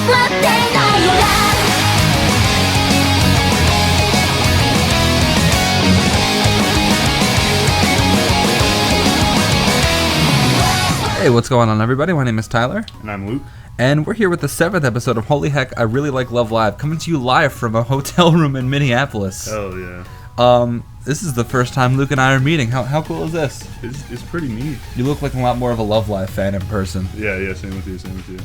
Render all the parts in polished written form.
Hey, what's going on, everybody? My name is Tyler. And I'm Luke. And we're here with the 7th episode of Holy Heck, I Really Like Love Live, coming to you live from a hotel room in Minneapolis. Oh, yeah. This is the first time Luke and I are meeting. How cool is this? It's pretty neat. You look like a lot more of a Love Live fan in person. Yeah, same with you.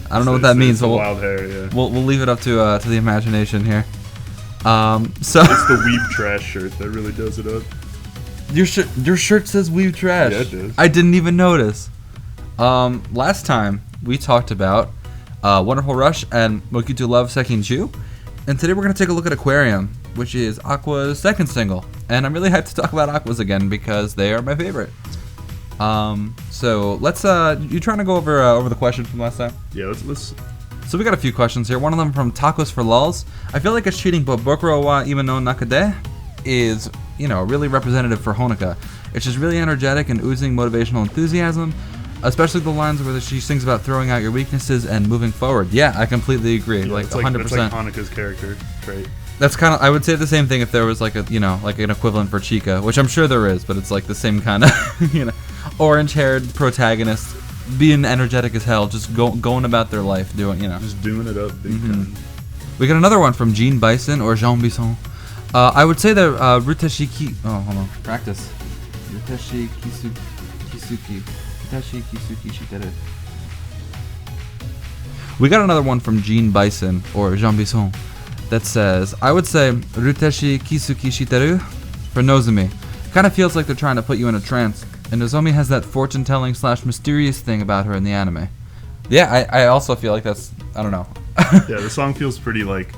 I don't know what that means, but wild hair, yeah. We'll leave it up to the imagination here. So it's the Weeb Trash shirt that really does it up. Your shirt says Weeb Trash. Yeah, it does. I didn't even notice. Last time we talked about Wonderful Rush and Mokitu Love Sekinju, and today we're going to take a look at Aquarium, which is Aqua's second single, and I'm really hyped to talk about Aquas again because they are my favorite. So let's you trying to go over the question from last time? Yeah, let's. So we got a few questions here. One of them from Tacos for Lulz. I feel like it's cheating, but Bokuro wa Ima no Nakade is, really representative for Honoka. It's just really energetic and oozing motivational enthusiasm. Especially the lines where she sings about throwing out your weaknesses and moving forward. Yeah, I completely agree. Yeah, like 100%. That's like Hanukkah's character trait. That's kind of. I would say the same thing if there was like a like an equivalent for Chica, which I'm sure there is, but it's like the same kind of orange-haired protagonist being energetic as hell, just going about their life doing just doing it up big time. We got another one from Jean Bison or Jean Bison. I would say that Ruteshiki. Oh, hold on. Practice. Ruteshi Kisuki. We got another one from Jean Bison or Jean Bison that says, I would say Ruteshi Kisuki Shiteru for Nozomi. Kind of feels like they're trying to put you in a trance, and Nozomi has that fortune-telling / mysterious thing about her in the anime. Yeah, I also feel like that's, I don't know. Yeah, the song feels pretty like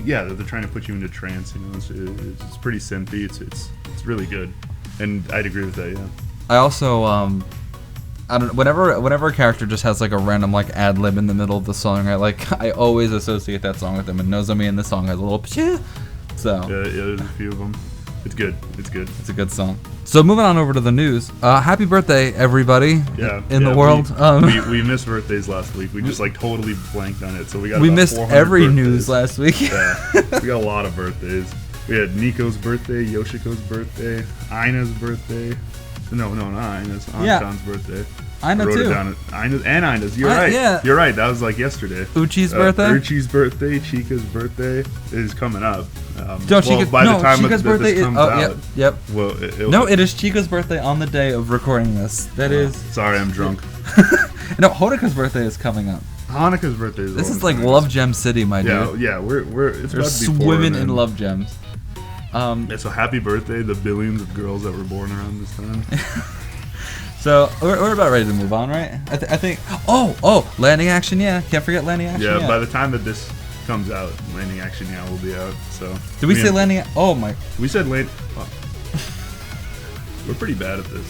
yeah, they're trying to put you into trance. It's pretty synthy. It's really good, and I'd agree with that. Yeah. I also I don't. Whenever a character just has like a random like ad lib in the middle of the song, I always associate that song with them. And Nozomi in this song has a little pshh. So yeah, there's a few of them. It's good. It's a good song. So moving on over to the news. Happy birthday, everybody! In the world. We missed birthdays last week. We just like totally blanked on it. So we missed every birthdays. News last week. Yeah, we got a lot of birthdays. We had Nico's birthday, Yoshiko's birthday, Aina's birthday. No, not Aina's. Anchan's birthday. Aina too. Aina's. You're right. Yeah. You're right. That was like yesterday. Uchi's birthday. Uchi's birthday. Chica's birthday is coming up. Chica's birthday this comes out. Yep. Well, it is Chica's birthday on the day of recording this. That is. Sorry, I'm drunk. No, Honoka's birthday is coming up. Hanukkah's birthday is. This is like Love Gem City, my dude. Yeah. It's They're swimming in love gems. So happy birthday, the billions of girls that were born around this time. So we're about ready to move on, right? I think. Oh, landing action, yeah. Can't forget landing action. Yeah. By the time that this comes out, landing action, yeah, will be out. So. Did we say landing? Oh my. We said land. Oh. We're pretty bad at this.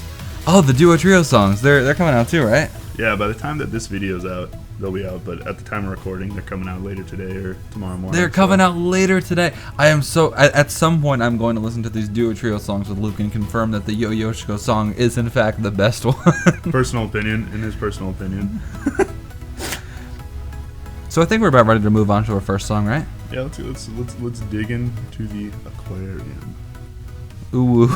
Oh, the duo trio songs. They're coming out too, right? Yeah. By the time that this video's out, they'll be out. But at the time of recording, they're coming out later today or tomorrow morning. They're coming out later today. I am so. At some point, I'm going to listen to these duo trio songs with Luke and confirm that the Yo Yoshiko song is in fact the best one. Personal opinion, in his personal opinion. So I think we're about ready to move on to our first song, right? Yeah, let's dig into the aquarium. Ooh.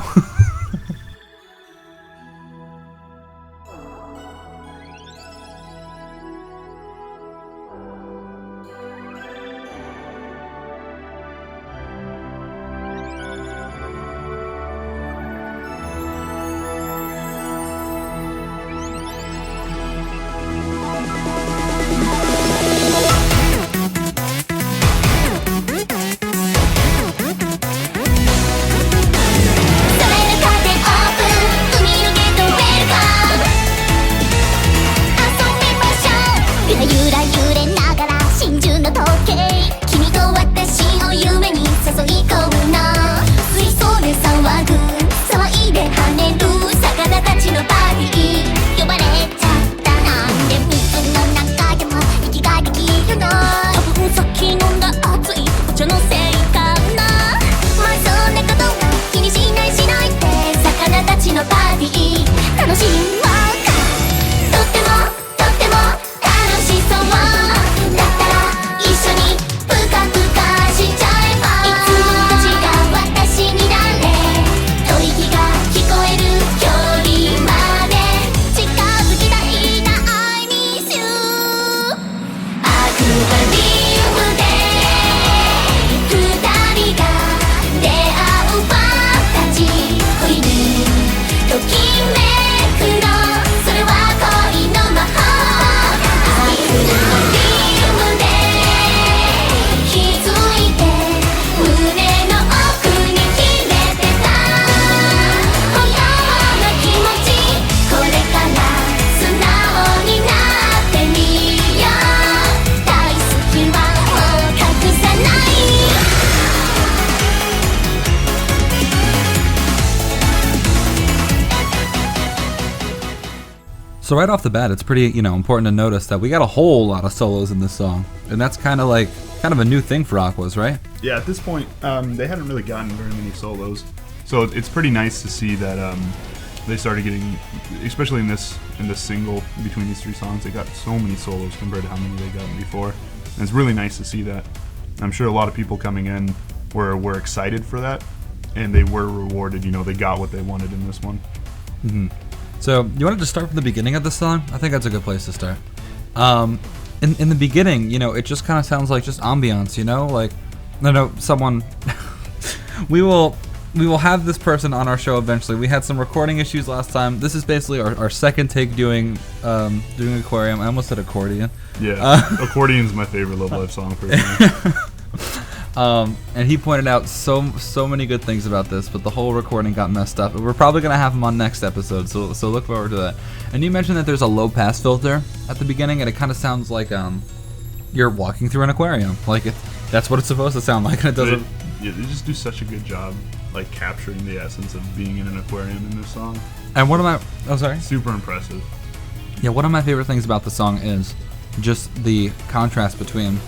So right off the bat, it's pretty, important to notice that we got a whole lot of solos in this song, and that's kind of a new thing for Aqours, right? Yeah, at this point, they hadn't really gotten very many solos, so it's pretty nice to see that they started getting, especially in this single between these 3 songs, they got so many solos compared to how many they got before, and it's really nice to see that. I'm sure a lot of people coming in were excited for that, and they were rewarded. They got what they wanted in this one. Mm-hmm. So you wanted to start from the beginning of the song? I think that's a good place to start. In the beginning, it just kind of sounds like just ambiance, like someone. we will have this person on our show eventually. We had some recording issues last time. This is basically our second take doing Aquarium. I almost said accordion. Yeah, Accordion's my favorite Love Live song personally. And he pointed out so many good things about this, but the whole recording got messed up. We're probably gonna have him on next episode, so look forward to that. And you mentioned that there's a low pass filter at the beginning, and it kind of sounds like you're walking through an aquarium. Like that's what it's supposed to sound like, and it doesn't. They just do such a good job, like capturing the essence of being in an aquarium in this song. And one of my super impressive. Yeah, one of my favorite things about the song is just the contrast between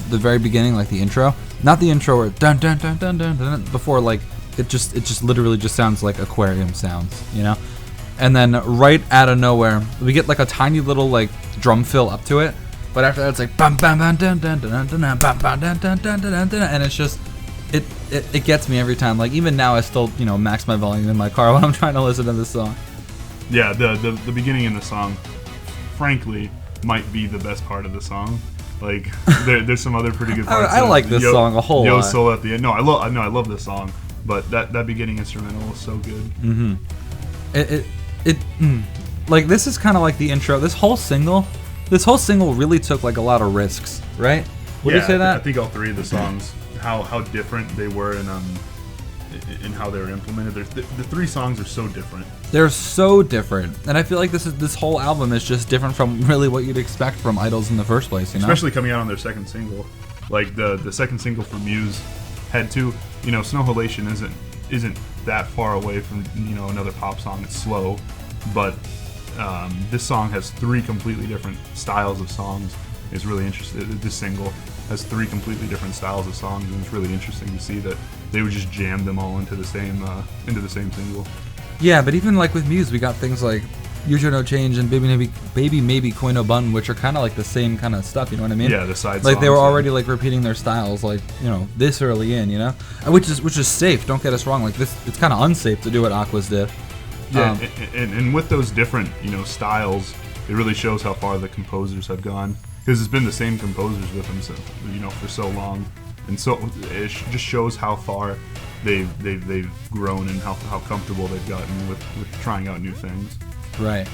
the very beginning, like the intro, not the intro where dun dun dun dun dun dun, before like it just literally just sounds like aquarium sounds, and then right out of nowhere we get like a tiny little like drum fill up to it, but after that it's like bam bam bam dun dun dun dun dun bam bam dun dun dun dun dun, and it's just it gets me every time. Like even now I still max my volume in my car when I'm trying to listen to this song. Yeah, the beginning in the song, frankly, might be the best part of the song. Like there's some other pretty good parts. I like this song a whole lot. Solo at the end. No, I love this song, but that beginning instrumental is so good. Mm-hmm. Like this is kind of like the intro. This whole single really took like a lot of risks, right? Would you say that? I think all 3 of the songs, how different they were in how they were implemented. The 3 songs are so different. They're so different, and I feel like this whole album is just different from really what you'd expect from idols in the first place. Especially coming out on their second single, like the second single from Muse had to, Snow Halation isn't that far away from another pop song. It's slow, but this song has 3 completely different styles of songs. It's really interesting. This single has 3 completely different styles of songs, and it's really interesting to see that they would just jam them all into the same single. Yeah, but even like with Muse, we got things like Usual No Change and Baby Maybe Koi No Bun, which are kind of like the same kind of stuff. You know what I mean? Yeah, the side songs. Like they were already like repeating their styles, like this early in, which is safe. Don't get us wrong. Like this, it's kind of unsafe to do what Aqours did. Yeah, and with those different styles, it really shows how far the composers have gone, because it's been the same composers with them, for so long, and so it just shows how far they've grown and how comfortable they've gotten with trying out new things. Right.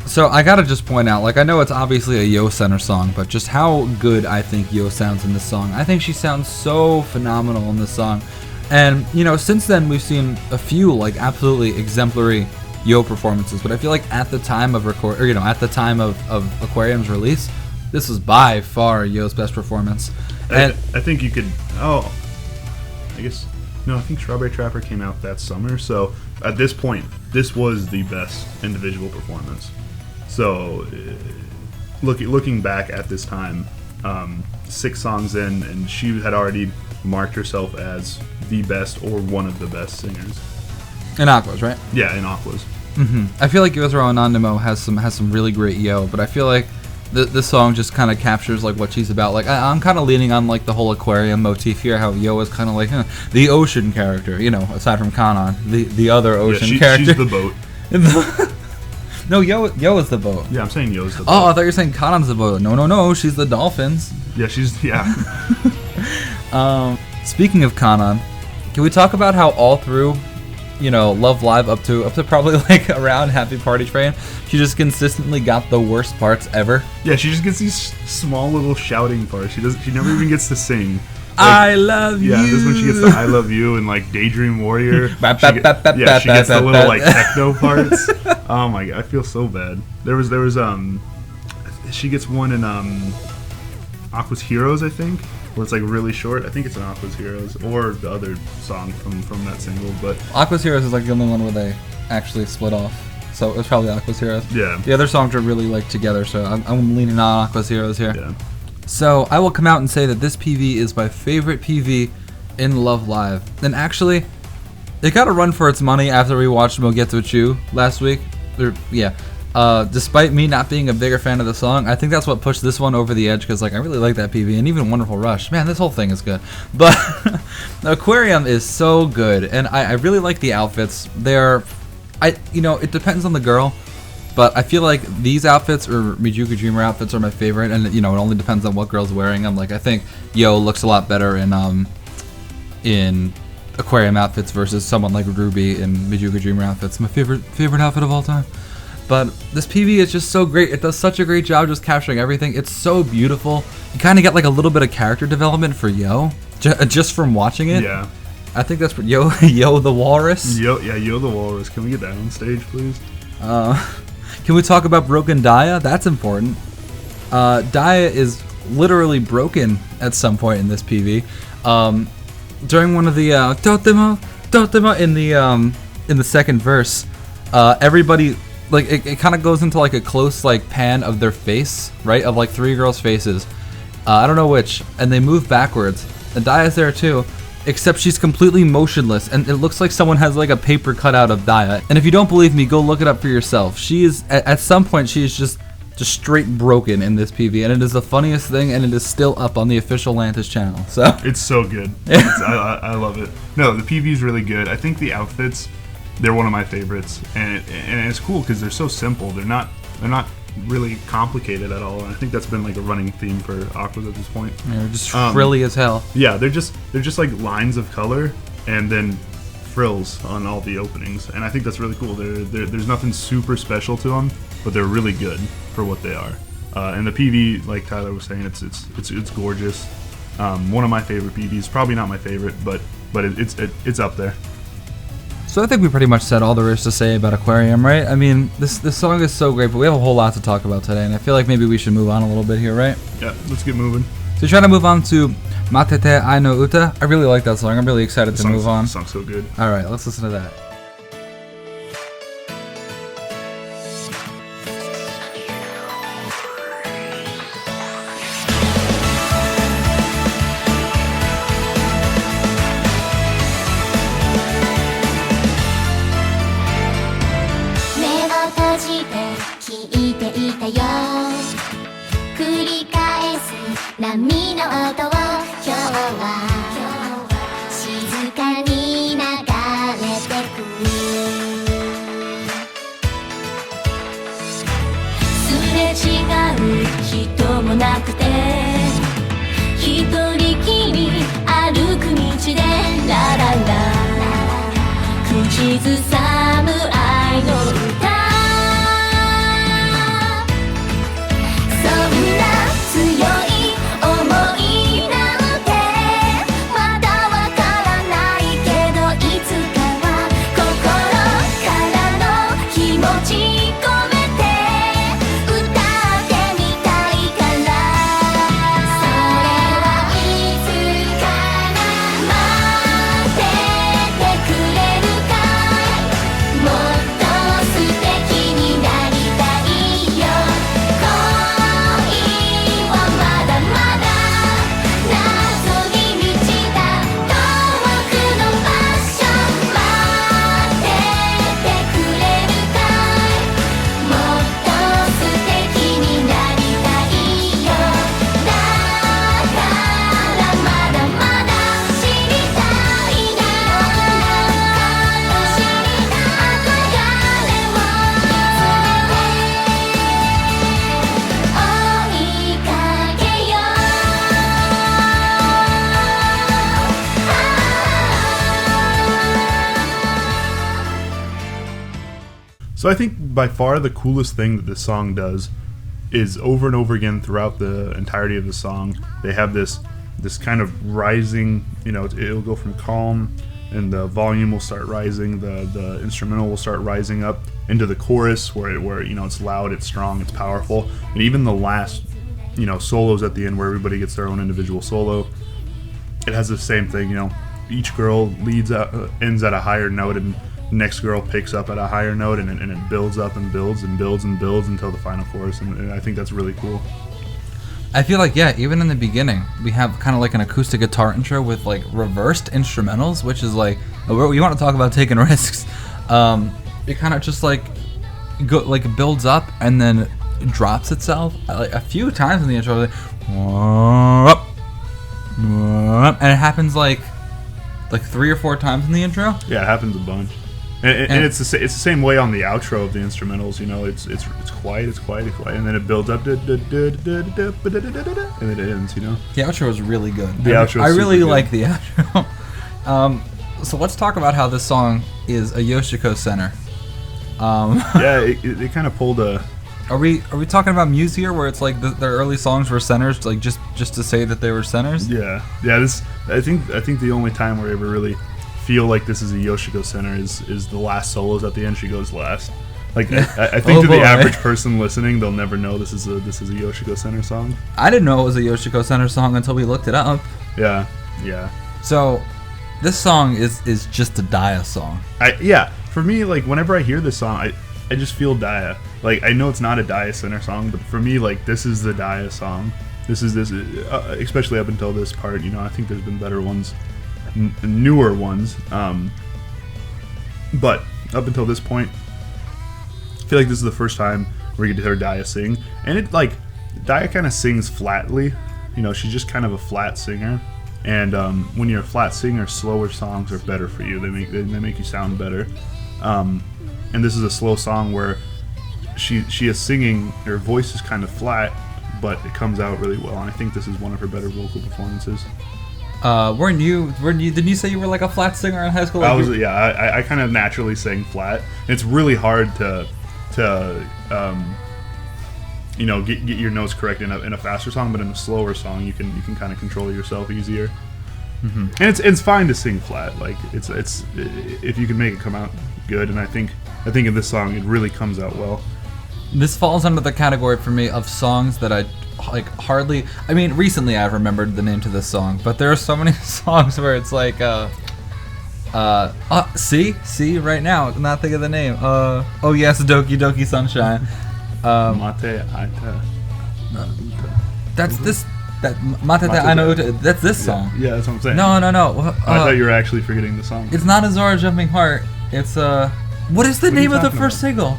So I gotta just point out, like I know it's obviously a Yo Center song, but just how good I think Yo sounds in this song. I think she sounds so phenomenal in this song, and since then we've seen a few like absolutely exemplary Yo performances, but I feel like at the time of at the time of Aquarium's release, this was by far Yo's best performance. And I think you could. I guess no. I think Strawberry Trapper came out that summer, so at this point, this was the best individual performance. So, looking back at this time, 6 songs in, and she had already marked herself as the best or one of the best singers. In Aqours, right? Yeah, in Aqours. Mm-hmm. I feel like Yozero Anandimo has some really great Yo, but I feel like this song just kind of captures like what she's about. Like I'm kind of leaning on like the whole aquarium motif here, how Yo is kind of like the ocean character, aside from Kanan, the other ocean character. She's the boat. No, Yo is the boat. Yeah, I'm saying Yo's the boat. Oh, I thought you were saying Kanan's the boat. No, she's the dolphins. Yeah, Speaking of Kanan, can we talk about how all through Love Live up to probably like around Happy Party Train, she just consistently got the worst parts ever. Yeah, she just gets these small little shouting parts. She never even gets to sing. I love you. Yeah, this is when she gets the I love you and like Daydream Warrior. She gets the little like techno parts. Oh my god, I feel so bad. There was she gets one in Aqours Heroes, I think, where it's like really short. I think it's in Aqours Heroes or the other song from that single. But Aqours Heroes is like the only one where they actually split off. so it's probably Aqua's Heroes. Yeah. The other songs are really like together, so I'm leaning on Aqua's Heroes here. Yeah. So I will come out and say that this PV is my favorite PV in Love Live. And actually, it got a run for its money after we watched Mogetsu last week. Despite me not being a bigger fan of the song, I think that's what pushed this one over the edge, because like I really like that PV, and even Wonderful Rush. Man, this whole thing is good. But Aquarium is so good, and I really like the outfits. It depends on the girl, but I feel like these outfits or Mijuku Dreamer outfits are my favorite, and it only depends on what girl's wearing them. Like I think Yo looks a lot better in Aquarium outfits versus someone like Ruby in Mijuku Dreamer outfits. My favorite outfit of all time. But this PV is just so great. It does such a great job just capturing everything. It's so beautiful. You kind of get like a little bit of character development for Yo just from watching it. Yeah. I think that's Yo the Walrus. Yo the Walrus. Can we get that on stage, please? Can we talk about Broken Daya? That's important. Daya is literally broken at some point in this PV. During one of the Totemo in the second verse, everybody like it kind of goes into like a close like pan of their face, right? Of like three girls' faces. I don't know which, and they move backwards. And Daya's there too. Except she's completely motionless, and it looks like someone has like a paper cutout of Daya. And if you don't believe me, go look it up for yourself. She is, at some point, she is just straight broken in this PV, and it is the funniest thing, and it is still up on the official Lantis channel. So it's so good. I love it. No, the PV is really good. I think the outfits, they're one of my favorites, and it's cool because they're so simple. They're not really complicated at all, and I think that's been like a running theme for Aqours at this point. They're just frilly as hell. Yeah, they're just like lines of color and then frills on all the openings, and I think that's really cool. There's nothing super special to them, but they're really good for what they are. And the PV, like Tyler was saying, it's gorgeous. One of my favorite PVs, probably not my favorite, but it's up there. So I think we pretty much said all there is to say about Aquarium, right? I mean, this song is so great, but we have a whole lot to talk about today, and I feel like maybe we should move on a little bit here, right? Yeah, let's get moving. So trying to move on to Mattete Ai no Uta. I really like that song. I'm really excited to move on. The song's so good. All right, let's listen to that. So I think by far the coolest thing that this song does is over and over again throughout the entirety of the song, they have this kind of rising, it'll go from calm and the volume will start rising, the instrumental will start rising up into the chorus where it's loud, it's strong, it's powerful, and even the last solos at the end where everybody gets their own individual solo, it has the same thing. Each girl ends at a higher note, and next girl picks up at a higher note, and it builds up and builds and builds and builds until the final chorus, and I think that's really cool. I feel like, yeah, even in the beginning, we have kind of like an acoustic guitar intro with like reversed instrumentals, which is like, you want to talk about taking risks. It kind of just like builds up and then drops itself like a few times in the intro, like, and it happens like 3 or 4 times in the intro. Yeah, it happens a bunch. And it's the same way on the outro of the instrumentals. You know, it's quiet, and then it builds up, and then it ends. You know, the outro is really good. The outro. I really like the outro. So let's talk about how this song is a Yoshiko center. Yeah, it kind of pulled a. Are we talking about Muse here, where it's like their early songs were centers, like just to say that they were centers? Yeah. I think the only time we ever really feel like this is a Yoshiko center is the last solos at the end. She goes last. Like I think to the average person listening, they'll never know this is a Yoshiko center song. I didn't know it was a Yoshiko center song until we looked it up. Yeah. So this song is just a Dia song. For me, like whenever I hear this song, I just feel Dia. Like I know it's not a Dia center song, but for me, like this is the Dia song. This especially up until this part. You know, I think there's been better ones. Newer ones, but up until this point, I feel like this is the first time we get to hear Dia sing, and it like Dia kind of sings flatly. You know, she's just kind of a flat singer, and when you're a flat singer, slower songs are better for you. They make you sound better. And this is a slow song where she is singing. Her voice is kind of flat, but it comes out really well, and I think this is one of her better vocal performances. Didn't you say you were like a flat singer in high school? I kind of naturally sang flat. It's really hard to you know, get your notes correct in a faster song, but in a slower song you can kind of control yourself easier. Mm-hmm. And it's fine to sing flat. Like it's if you can make it come out good, and I think in this song it really comes out well. This falls under the category for me of songs that I like hardly. I mean, recently I've remembered the name to this song, but there are so many songs where it's like, see, right now, not think of the name. Oh yes, Doki Doki Sunshine. Mattete Ai. That's this. That Mattete Ai. That's this song. Yeah, that's what I'm saying. No. I thought you were actually forgetting the song. It's not Azora Jumping Heart. It's what is the name of the first single?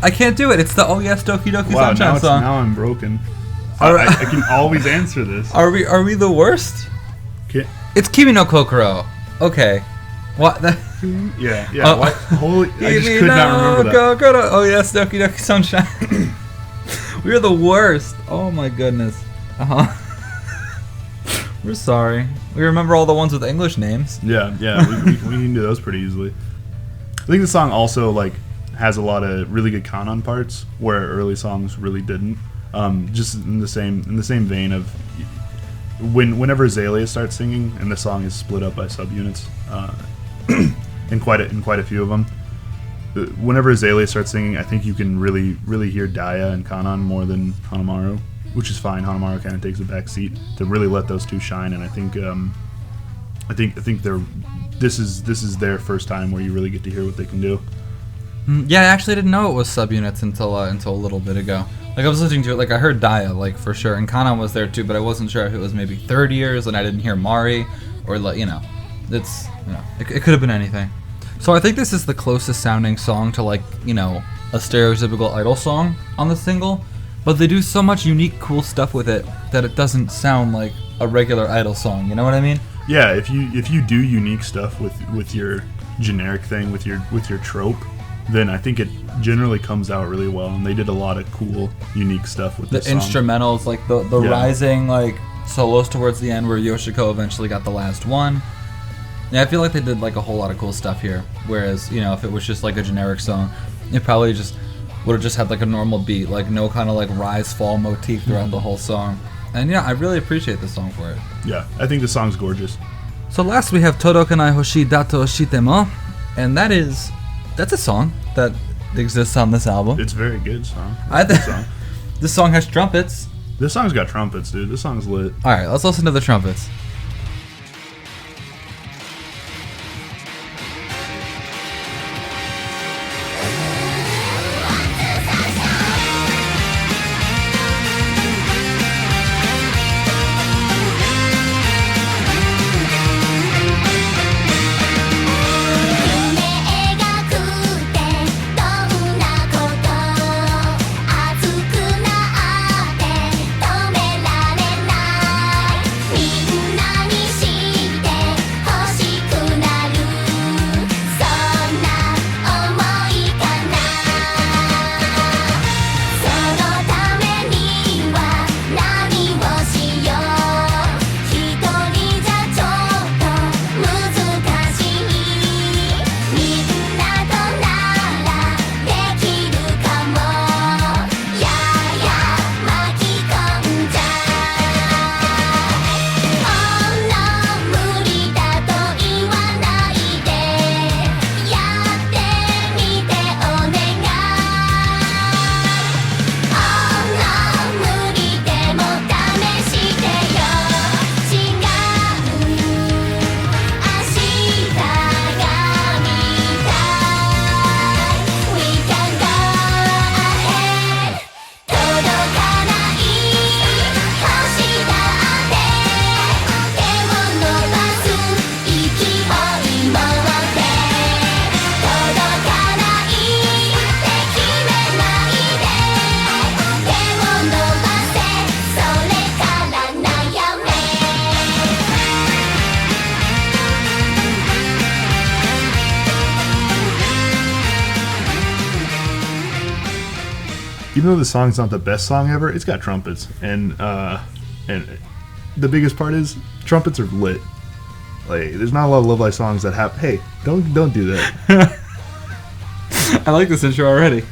I can't do it. It's the Oh Yes Doki Doki Sunshine song. Now I'm broken. I can always answer this. Are we the worst? It's Kimi no Kokoro. Okay. What? Yeah. What? Holy! I just could not remember that. Kokoro. Oh Yes Doki Doki Sunshine. We're the worst. Oh my goodness. We're sorry. We remember all the ones with English names. Yeah. We can do those pretty easily. I think the song also like has a lot of really good kanon parts where early songs really didn't. Just in the same vein of whenever Azalea starts singing and the song is split up by subunits, in quite a few of them. Whenever Azalea starts singing, I think you can really hear Dia and Kanon more than Hanamaru, which is fine. Hanamaru kind of takes a back seat to really let those two shine, and I think this is their first time where you really get to hear what they can do. Yeah, I actually didn't know it was subunits until a little bit ago. Like I was listening to it, like I heard Dia, like for sure, and Kanon was there too, but I wasn't sure if it was maybe third years, and I didn't hear Mari, or like it could have been anything. So I think this is the closest sounding song to like a stereotypical Idol song on the single, but they do so much unique, cool stuff with it that it doesn't sound like a regular Idol song. You know what I mean? Yeah, if you do unique stuff with your generic thing, with your trope, then I think it generally comes out really well. And they did a lot of cool, unique stuff with the instrumentals, like the rising like solos towards the end, where Yoshiko eventually got the last one. Yeah, I feel like they did like a whole lot of cool stuff here. Whereas if it was just like a generic song, it probably just would have just had like a normal beat, like no kind of like rise fall motif throughout the whole song. And yeah, I really appreciate the song for it. Yeah, I think the song's gorgeous. So last we have Todokanai Hoshi Dato Shitemo, and that's a song that exists on this album. It's a very good song. This song has trumpets. This song's got trumpets, dude. This song's lit. All right, let's listen to the trumpets. even though the song's not the best song ever, it's got trumpets, and the biggest part is trumpets are lit. Like, there's not a lot of Love Live songs that have. Hey, don't do that. I like this intro already.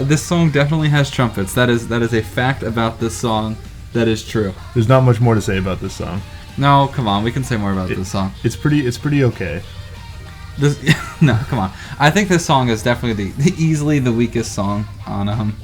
This song definitely has trumpets. That is a fact about this song. That is true. There's not much more to say about this song. No, come on, we can say more about this song. It's pretty okay. No, come on. I think this song is definitely easily the weakest song on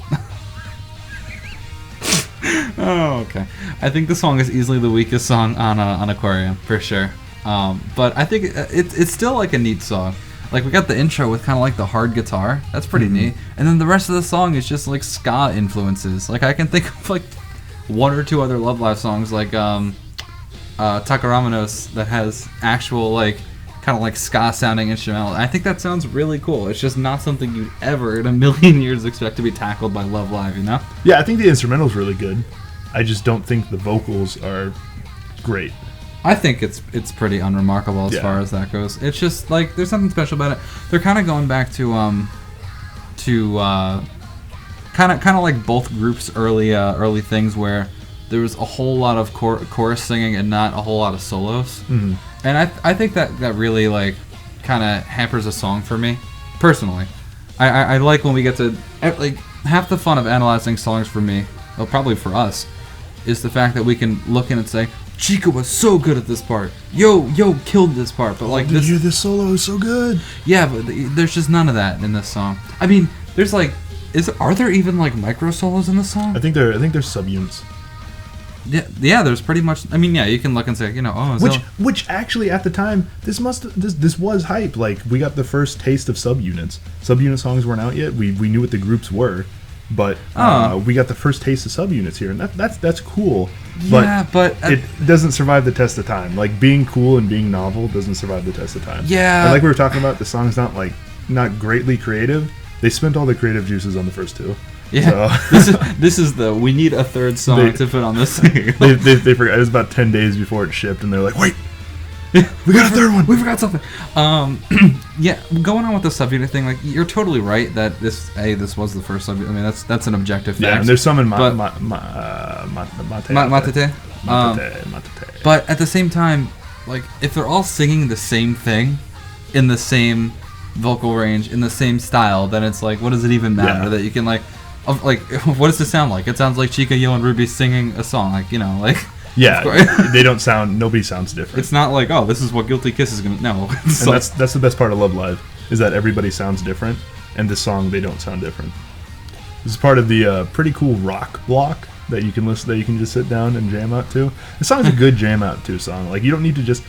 Oh, okay. I think the song is easily the weakest song on Aquarium for sure. But I think it's still like a neat song. Like, we got the intro with kind of like the hard guitar. That's pretty neat. And then the rest of the song is just like ska influences. Like, I can think of like one or two other Love Live songs, like Takaramanos, that has actual like kind of like ska sounding instrumental. I think that sounds really cool. It's just not something you'd ever in a million years expect to be tackled by Love Live, you know? Yeah, I think the instrumental's really good. I just don't think the vocals are great. I think it's pretty unremarkable as far as that goes. It's just like there's something special about it. They're kind of going back to kind of like both groups' early things where there was a whole lot of chorus singing and not a whole lot of solos. Mm-hmm. And I think that really like kind of hampers a song for me personally. I like when we get to like half the fun of analyzing songs for me, well, probably for us, is the fact that we can look in and say, Chica was so good at this part. Yo killed this part. But like, did you hear this solo is so good? Yeah, but there's just none of that in this song. I mean, there's like, are there even like micro solos in this song? I think there's subunits. Yeah, there's pretty much. I mean, yeah, you can look and say, which actually at the time this was hype. Like, we got the first taste of subunits. Subunit songs weren't out yet. We knew what the groups were, but we got the first taste of subunits here, and that's cool. But it doesn't survive the test of time. Like, being cool and being novel doesn't survive the test of time. Yeah, and like we were talking about, the song's not greatly creative. They spent all the creative juices on the first two. Yeah, so. this is the we need a third song to put on this thing. they forgot. It was about 10 days before it shipped, and they're like, wait, we got a third one. We forgot something. Yeah, going on with the subunit thing, like, you're totally right that this was the first subunit. I mean, that's an objective fact. Yeah, and there's some in Mattete. Mattete. But at the same time, like, if they're all singing the same thing in the same vocal range, in the same style, then it's like, what does it even matter that you can like what does it sound like? It sounds like Chica, Yo, and Ruby singing a song, like, you know, like. Yeah, they don't sound. Nobody sounds different. It's not like, oh, this is what Guilty Kiss is gonna. No, and that's the best part of Love Live, is that everybody sounds different, and this song they don't sound different. This is part of the pretty cool rock block that you can listen. That you can just sit down and jam out to. This song's a good jam out to song. Like, you don't need to just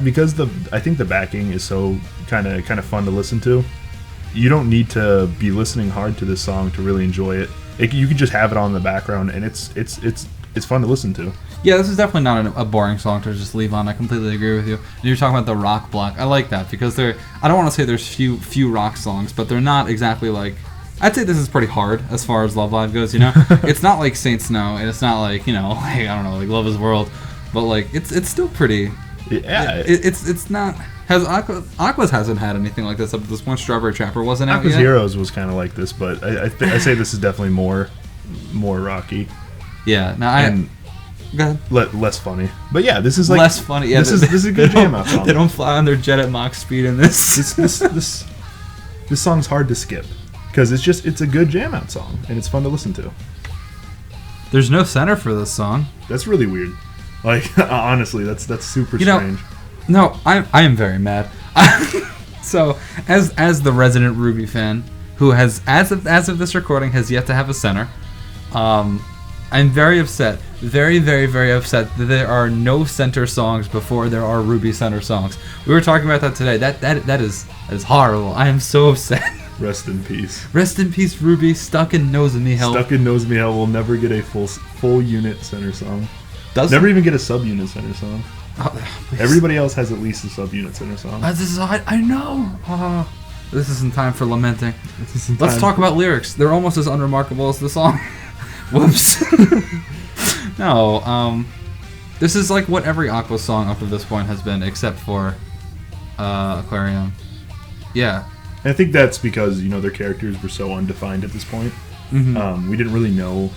because I think the backing is so kind of fun to listen to. You don't need to be listening hard to this song to really enjoy it. You can just have it on in the background, and it's fun to listen to. Yeah, this is definitely not a boring song to just leave on. I completely agree with you. And you're talking about the rock block. I like that because I don't want to say there's few rock songs, but they're not exactly like. I'd say this is pretty hard as far as Love Live goes. You know, it's not like Saint Snow, and it's not like, like, I don't know, like Love Is World, but like it's still pretty. Yeah, it's not. Aqours hasn't had anything like this up to this point. Strawberry Trapper wasn't out yet. Aqours Heroes was kind of like this, but I say this is definitely more rocky. Yeah, go ahead. Less funny, but yeah, this is like less funny. Yeah, this is a good jam out song. They don't fly on their jet at Mach speed in this. This song's hard to skip because it's a good jam out song and it's fun to listen to. There's no center for this song. That's really weird. Like, honestly, that's super strange. No, I am very mad. So, as the resident Ruby fan, who has as of this recording has yet to have a center, I'm very upset, very, very, very upset that there are no center songs before there are Ruby center songs. We were talking about that today. That is horrible. I am so upset. Rest in peace. Rest in peace, Ruby. Stuck in Nose of Me Hell. Stuck in Nose of Me Hell will never get a full unit center song. Never even get a subunit center song. Everybody else has at least a subunit center song. I know. This isn't time for lamenting. Let's talk about lyrics. They're almost as unremarkable as the song. Whoops. No, this is like what every Aqua song up to this point has been, except for Aquarium. Yeah. I think that's because, their characters were so undefined at this point. We didn't really know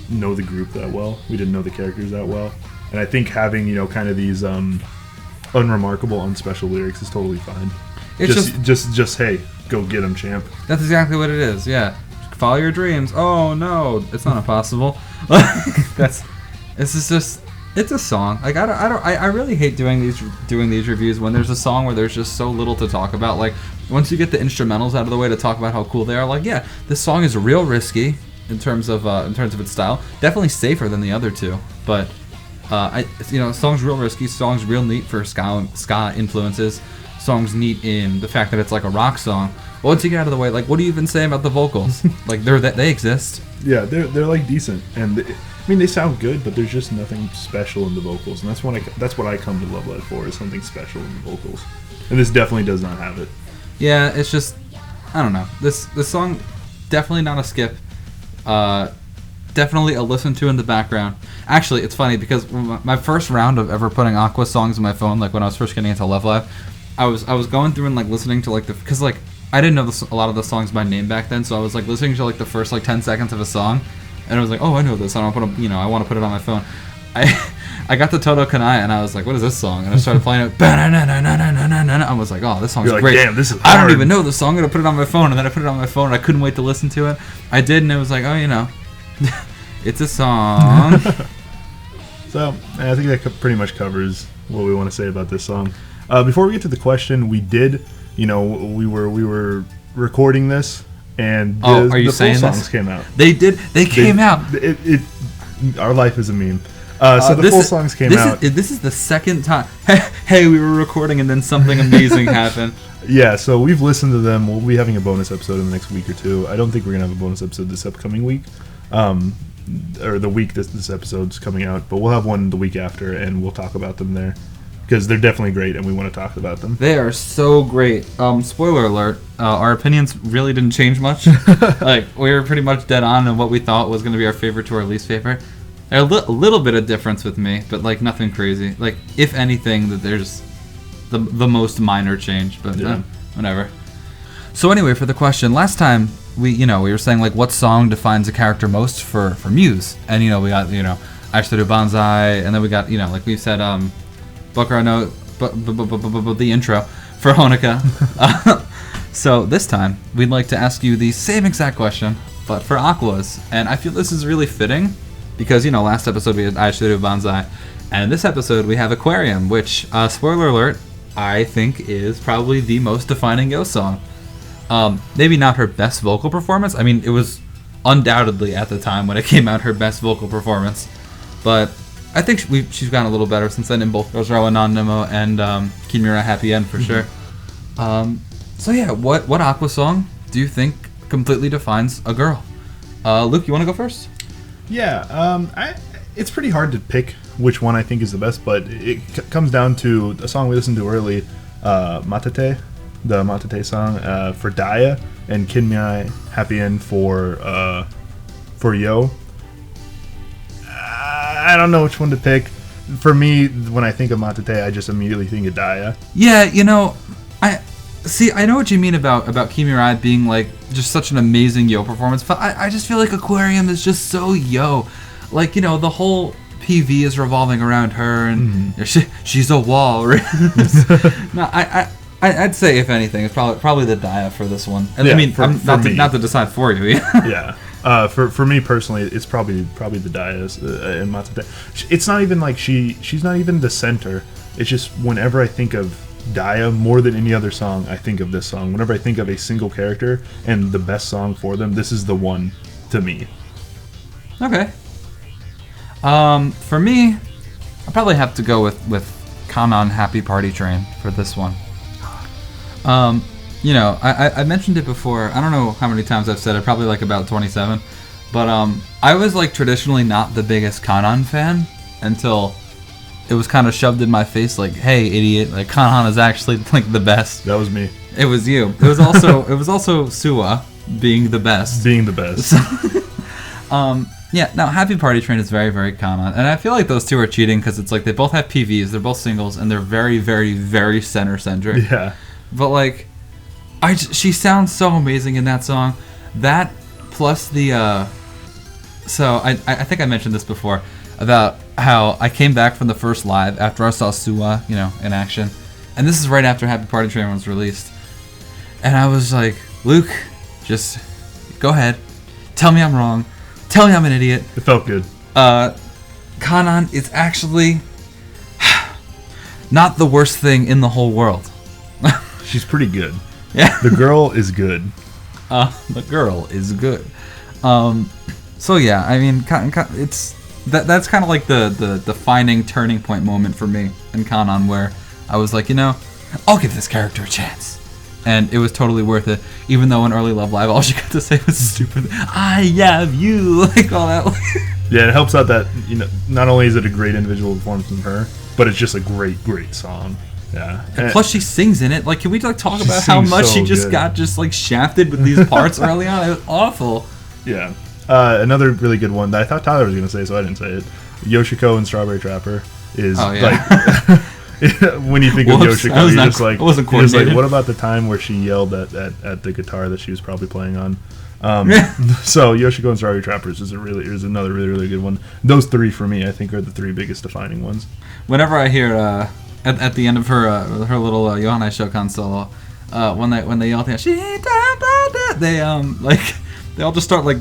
the group that well. We didn't know the characters that well. And I think having, kind of these unremarkable, unspecial lyrics is totally fine. It's just hey, go get 'em, champ. That's exactly what it is. Yeah, follow your dreams. Oh no, it's not impossible. It's a song. Like I really hate doing these reviews when there's a song where there's just so little to talk about. Like once you get the instrumentals out of the way to talk about how cool they are, like yeah, this song is real risky in terms of its style. Definitely safer than the other two, but song's real risky. Song's real neat for ska influences. Song's neat in the fact that it's like a rock song. But once you get out of the way, like what do you even say about the vocals? Like they exist. Yeah, they're like decent, and they sound good, but there's just nothing special in the vocals, and that's what I come to Love Live for, is something special in the vocals, and this definitely does not have it. Yeah, it's just I don't know. This song definitely not a skip. Definitely a listen to in the background. Actually, it's funny because my first round of ever putting Aqua songs in my phone, like when I was first getting into Love Live, I was going through and like listening to like because like I didn't know a lot of the songs by name back then, so I was like listening to like the first like 10 seconds of a song, and I was like, oh, I know this. I want to put it on my phone. I got to Todokanai and I was like, what is this song? And I started playing it. I was like, oh, this song's great. Damn, this is hard. I don't even know the song. I'm gonna put it on my phone, and then I put it on my phone, and I couldn't wait to listen to it. I did, and it was like, oh, it's a song. So I think that pretty much covers what we want to say about this song. Before we get to the question, we did, we were recording this, and the full songs came out. They did. They came out. Our life is a meme. So the full songs came out. This is the second time. Hey, we were recording, and then something amazing happened. Yeah, so we've listened to them. We'll be having a bonus episode in the next week or two. I don't think we're gonna have a bonus episode this upcoming week, or the week this episode's coming out. But we'll have one the week after, and we'll talk about them there, because they're definitely great, and we want to talk about them. They are so great. Spoiler alert: our opinions really didn't change much. Like we were pretty much dead on in what we thought was going to be our favorite to our least favorite. There's a little bit of difference with me, but like nothing crazy. Like if anything, that there's the most minor change, but whatever. So anyway, for the question, last time we were saying like what song defines a character most for Muse, and we got Aishiteru Banzai, and then we got like we said Bokura no the intro for Honoka. So this time we'd like to ask you the same exact question, but for Aqours, and I feel this is really fitting. Because, last episode we had Aishiteru Banzai, and in this episode we have Aquarium, which, spoiler alert, I think is probably the most defining Yo song. Maybe not her best vocal performance. I mean, it was undoubtedly at the time when it came out her best vocal performance. But I think she's gotten a little better since then in both Rosarawa Non-Nemo and Kimura Happy End for sure. So yeah, what Aqua song do you think completely defines a girl? Luke, you want to go first? Yeah, it's pretty hard to pick which one I think is the best, but it comes down to a song we listened to early, Mattete, the Mattete song for Daya, and Kinmai Happy End for Yo. I don't know which one to pick. For me, when I think of Mattete, I just immediately think of Daya. Yeah, I know what you mean about Kimirai being like just such an amazing Yo performance, but I just feel like Aquarium is just so Yo. Like, the whole PV is revolving around her, and she's a wall. No, I'd say if anything, it's probably the Daya for this one. And yeah, I mean, not to decide for you. Yeah. For me personally, it's probably the Daya and Mattete. It's not even like she's not even the center. It's just whenever I think of Daya more than any other song, I think of this song. Whenever I think of a single character and the best song for them, this is the one to me. Okay. For me, I probably have to go with Kanon Happy Party Train for this one. I mentioned it before. I don't know how many times I've said it, probably like about 27. But I was like traditionally not the biggest Kanon fan until it was kind of shoved in my face like, hey, idiot, like Kanon is actually like the best. That was me. It was you. It was also Suwa being the best. Being the best. So, yeah, now Happy Party Train is very, very Kanon. And I feel like those two are cheating because it's like they both have PVs, they're both singles, and they're very, very, very center-centric. Yeah. But like, she sounds so amazing in that song. That plus the so I think I mentioned this before about how I came back from the first live after I saw Suwa, you know, in action, and this is right after Happy Party Train was released, and I was like, Luke, just go ahead, tell me I'm wrong, tell me I'm an idiot. It felt good. Kanan is actually not the worst thing in the whole world. She's pretty good. Yeah. The girl is good. The girl is good. So yeah, I mean, it's that's kind of like the defining turning point moment for me in Kanan, where I was like, you know, I'll give this character a chance, and it was totally worth it. Even though in early Love Live, all she got to say was stupid. I have you, like all that. Yeah, it helps out that, you know, not only is it a great individual performance from her, but it's just a great song. Yeah. And plus, she sings in it. Like, can we like talk She about how much sings she so just good. got like shafted with these parts early on? It was awful. Yeah. Another really good one that I thought Tyler was going to say, so I didn't say it. Yoshiko and Strawberry Trapper is like, when you think of Whoops, Yoshiko, I was you're not- just like, I wasn't you're just like, coordinated. what about the time where she yelled at the guitar that she was probably playing on? So Yoshiko and Strawberry Trappers is another really good one. Those three for me, I think, are the three biggest defining ones. Whenever I hear at the end of her little Yohanai Shokan solo, when they yell at the they all just start like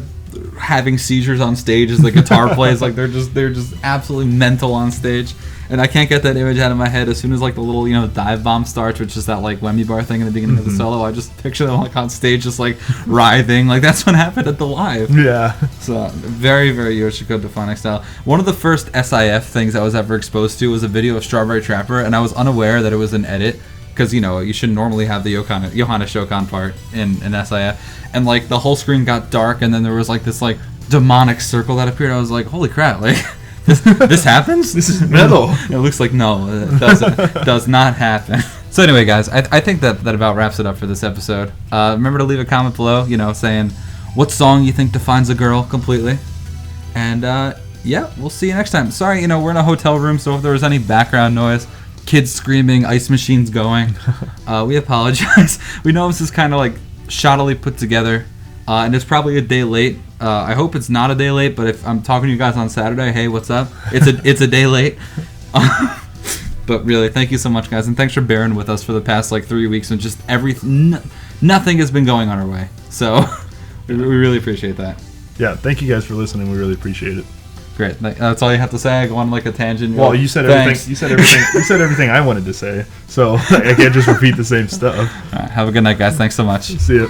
having seizures on stage as the guitar plays. Like they're just absolutely mental on stage, and I can't get that image out of my head. As soon as like the little dive bomb starts, which is that like Wemmy bar thing in the beginning of the solo, I just picture them like on stage just like writhing. Like that's what happened at the live. Yeah. So very, very Yoshiko defining style. One of the first SIF things I was ever exposed to was a video of Strawberry Trapper, and I was unaware that it was an edit, because you shouldn't normally have the Johanna Shokan part in SIF, and like the whole screen got dark, and then there was like this like demonic circle that appeared. I was like, holy crap, like this happens? This is metal. It looks like no, it does not happen. So anyway, guys, I think that about wraps it up for this episode. Remember to leave a comment below, saying what song you think defines a girl completely. And yeah, we'll see you next time. Sorry, we're in a hotel room, so if there was any background noise, kids screaming, ice machines going, we apologize. We know this is kind of like shoddily put together, and it's probably a day late. I hope it's not a day late, but if I'm talking to you guys on Saturday, hey, what's up? It's a day late. But really, thank you so much, guys, and thanks for bearing with us for the past like 3 weeks, and just nothing has been going on our way. So we really appreciate that. Yeah, thank you guys for listening. We really appreciate it. Great. That's all you have to say. I go on like a tangent. Well, you said everything. You said everything. You said everything I wanted to say. So I can't just repeat the same stuff. All right, have a good night, guys. Thanks so much. See ya.